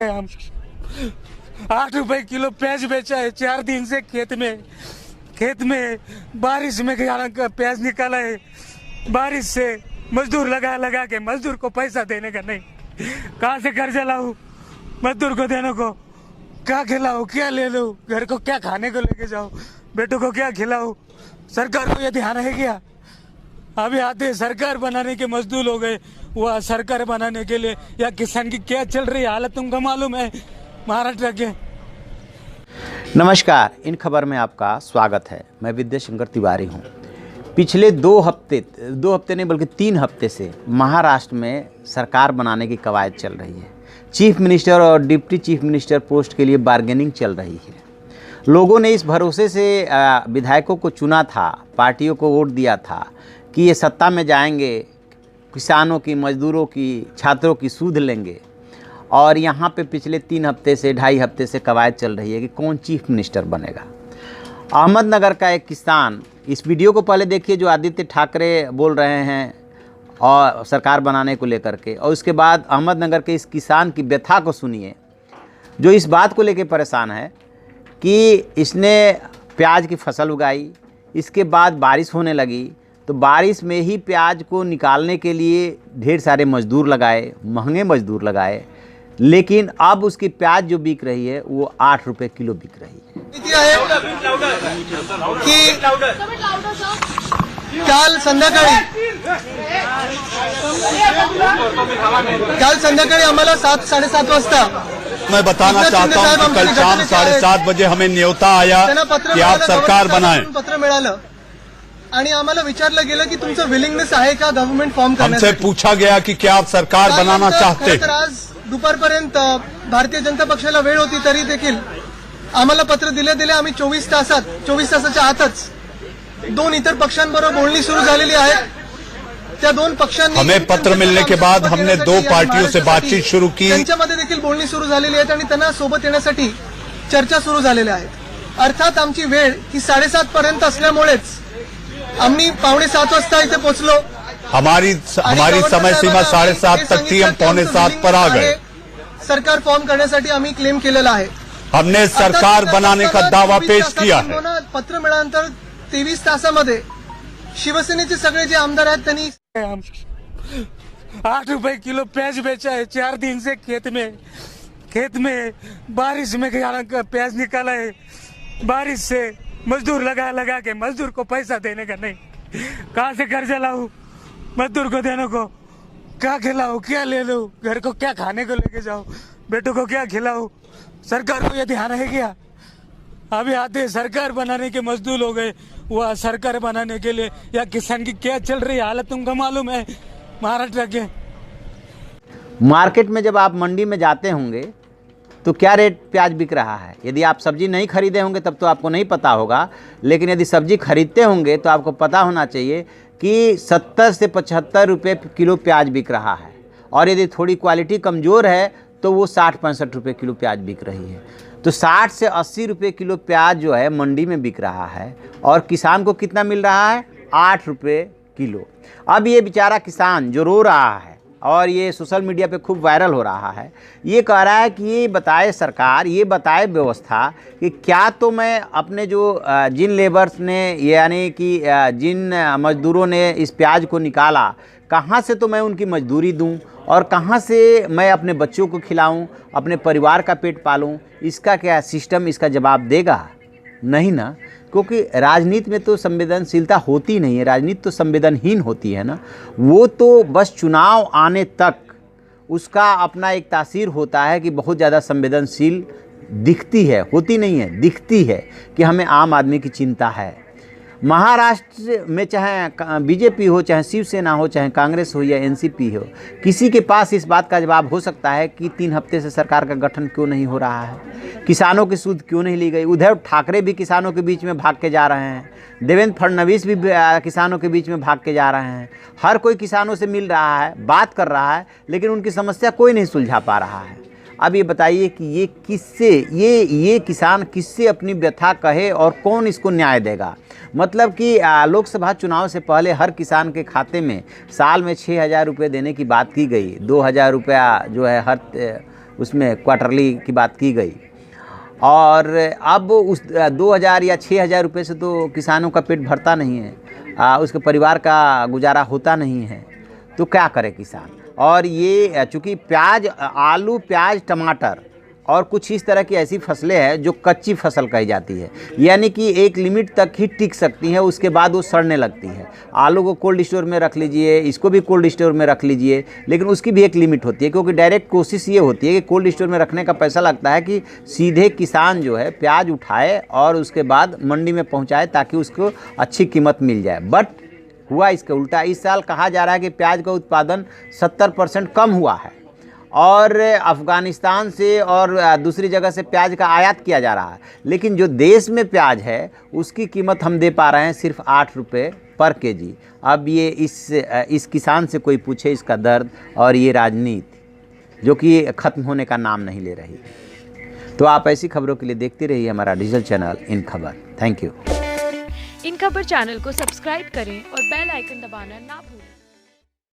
हम 8 रुपए किलो प्याज बेचा है 4 दिन से खेत में बारिश में प्याज निकाला है। बारिश से मजदूर लगा के मजदूर को पैसा देने का नहीं, कहाँ से कर्जा लाऊं मजदूर को देने को, क्या खिलाऊं, क्या ले लूं, घर को क्या खाने को लेके जाऊं, बेटों को क्या खिलाऊं। सरकार को ये ध्यान है क्या? अभी आते सरकार बनाने के मजदूर हो गए, वह सरकार बनाने के लिए या किसान की क्या चल रही हालत तुमको मालूम है महाराष्ट्र के। नमस्कार, इन खबर में आपका स्वागत है। मैं विद्या शंकर तिवारी हूँ। पिछले 2 हफ्ते नहीं बल्कि 3 हफ्ते से महाराष्ट्र में सरकार बनाने की कवायद चल रही है। चीफ मिनिस्टर और डिप्टी चीफ मिनिस्टर पोस्ट के लिए बार्गेनिंग चल रही है। लोगों ने इस भरोसे से विधायकों को चुना था, पार्टियों को वोट दिया था कि ये सत्ता में जाएंगे, किसानों की, मजदूरों की, छात्रों की सूद लेंगे। और यहाँ पे पिछले 3 हफ्ते से 2.5 हफ्ते से कवायद चल रही है कि कौन चीफ मिनिस्टर बनेगा। अहमदनगर का एक किसान, इस वीडियो को पहले देखिए जो आदित्य ठाकरे बोल रहे हैं और सरकार बनाने को लेकर के, और उसके बाद अहमदनगर के इस किसान की व्यथा को सुनिए जो इस बात को लेकर परेशान है कि इसने प्याज की फसल उगाई, इसके बाद बारिश होने लगी तो बारिश में ही प्याज को निकालने के लिए ढेर सारे मजदूर लगाए, महंगे मजदूर लगाए, लेकिन अब उसकी प्याज जो बिक रही है वो 8 रुपए किलो बिक रही है। काल संध्याकाळी आम्हाला 7-7:30 वाजता मैं बताना चाहता हूं कि कल शाम 7:30 बजे हमें न्योता आया कि आप सरकार बनाएं। पत्र मिळालं आणि आम्हाला विचारलं गेलं की तुमचं विलिंगनेस आहे का गव्हर्नमेंट फॉर्म करण्यासाठी। हमसे पूछा गया कि क्या आप सरकार बनाना चाहते हैं। आज दुपारपर्यंत भारतीय जनता पक्षाला वेळ होती तरी देखील आम्हाला पत्र दिले आम्ही 24 तासाच्या आतच 2 इतर पक्षांबरोबर बोलणी सुरू झालेली आहे। त्या 2 पक्षांनी हमें पत्र मिलने के बाद हमने 2 पार्टियों से बातचीत शुरू की, त्यांच्यामध्ये देखील बोलणी सुरू झालेली आहे आणि त्यांना सोबत येण्यासाठी चर्चा सुरू झालेल्या आहेत। अर्थात आमची वेळ ही 7:30 पर्यंत असल्यामुळेच आम्ही 6:45 वाजता इथे पोहोचलो। हमारी समय सीमा 7:30 तक थी, हम 6:45 पर आ गए। सरकार फॉर्म करण्यासाठी आम्ही क्लेम केलेला आहे। हमने सरकार बनाने का दावा पेश किया है। पत्र मिळाल्यानंतर 23 तासामध्ये शिवसेनेचे सगळे जे आमदार आहेत त्यांनी 8 रुपए किलो प्याज बेचा है 4 दिन से खेत में बारिश में प्याज निकाला है। बारिश से मजदूर लगा के मजदूर को पैसा देने का नहीं, कहाँ से कर्जा लाऊं मजदूर को देने को, क्या खिलाऊं, क्या ले लूं, घर को क्या खाने को लेके जाऊं, बेटों को क्या खिलाऊं। सरकार को ये ध्यान है क्या? अभी आते सरकार बनाने के मजदूर हो गए, वह सरकार बनाने के लिए या किसान की क्या चल रही हालत तुमको मालूम है महाराष्ट्र के। मार्केट में जब आप मंडी में जाते होंगे तो क्या रेट प्याज बिक रहा है। यदि आप सब्जी नहीं खरीदे होंगे तब तो आपको नहीं पता होगा, लेकिन यदि सब्जी खरीदते होंगे तो आपको पता होना चाहिए कि 70 से 75 रुपये किलो प्याज बिक रहा है। और यदि थोड़ी क्वालिटी कमज़ोर है तो वो 60-65 रुपये किलो प्याज बिक रही है। तो 60 से 80 रुपये किलो प्याज जो है मंडी में बिक रहा है और किसान को कितना मिल रहा है? 8 रुपये किलो। अब ये बेचारा किसान जो रो रहा है और ये सोशल मीडिया पे खूब वायरल हो रहा है, ये कह रहा है कि ये बताए सरकार, ये बताए व्यवस्था कि क्या तो मैं अपने जो जिन लेबर्स ने यानी कि जिन मजदूरों ने इस प्याज को निकाला, कहाँ से तो मैं उनकी मजदूरी दूं और कहाँ से मैं अपने बच्चों को खिलाऊं, अपने परिवार का पेट पालूं। इसका क्या सिस्टम इसका जवाब देगा? नहीं ना, क्योंकि राजनीति में तो संवेदनशीलता होती नहीं है, राजनीति तो संवेदनहीन होती है ना। वो तो बस चुनाव आने तक उसका अपना एक तासीर होता है कि बहुत ज़्यादा संवेदनशील दिखती है, होती नहीं है, दिखती है कि हमें आम आदमी की चिंता है। महाराष्ट्र में चाहे बीजेपी हो, चाहे शिवसेना हो, चाहे कांग्रेस हो या एनसीपी हो, किसी के पास इस बात का जवाब हो सकता है कि 3 हफ्ते से सरकार का गठन क्यों नहीं हो रहा है, किसानों की सूद क्यों नहीं ली गई। उद्धव ठाकरे भी किसानों के बीच में भाग के जा रहे हैं, देवेंद्र फडणवीस भी किसानों के बीच में भाग के जा रहे हैं। हर कोई किसानों से मिल रहा है, बात कर रहा है, लेकिन उनकी समस्या कोई नहीं सुलझा पा रहा है। अब ये बताइए कि ये किससे ये किसान किससे अपनी व्यथा कहे और कौन इसको न्याय देगा। मतलब कि लोकसभा चुनाव से पहले हर किसान के खाते में साल में 6,000 रुपये देने की बात की गई। 2,000 रुपया जो है हर उसमें क्वार्टरली की बात की गई। और अब उस 2000 या 6000 रुपये से तो किसानों का पेट भरता नहीं है, उसके परिवार का गुजारा होता नहीं है, तो क्या करे किसान। और ये चूँकि प्याज, आलू, प्याज, टमाटर और कुछ इस तरह की ऐसी फसलें हैं जो कच्ची फसल कही जाती है, यानी कि एक लिमिट तक ही टिक सकती हैं, उसके बाद वो सड़ने लगती है। आलू को कोल्ड स्टोर में रख लीजिए, इसको भी कोल्ड स्टोर में रख लीजिए, लेकिन उसकी भी एक लिमिट होती है, क्योंकि डायरेक्ट कोशिश ये होती है कि कोल्ड स्टोर में रखने का पैसा लगता है कि सीधे किसान जो है प्याज उठाए और उसके बाद मंडी में पहुँचाए ताकि उसको अच्छी कीमत मिल जाए। बट हुआ इसका उल्टा। इस साल कहा जा रहा है कि प्याज का उत्पादन 70% कम हुआ है और अफ़गानिस्तान से और दूसरी जगह से प्याज का आयात किया जा रहा है, लेकिन जो देश में प्याज है उसकी कीमत हम दे पा रहे हैं सिर्फ 8 रुपये पर केजी। अब ये इस किसान से कोई पूछे इसका दर्द और ये राजनीति जो कि ख़त्म होने का नाम नहीं ले रही। तो आप ऐसी खबरों के लिए देखते रहिए हमारा डिजिटल चैनल इन खबर। Thank you. इन खबर चैनल को सब्सक्राइब करें और बेल आइकन दबाना ना भूलें।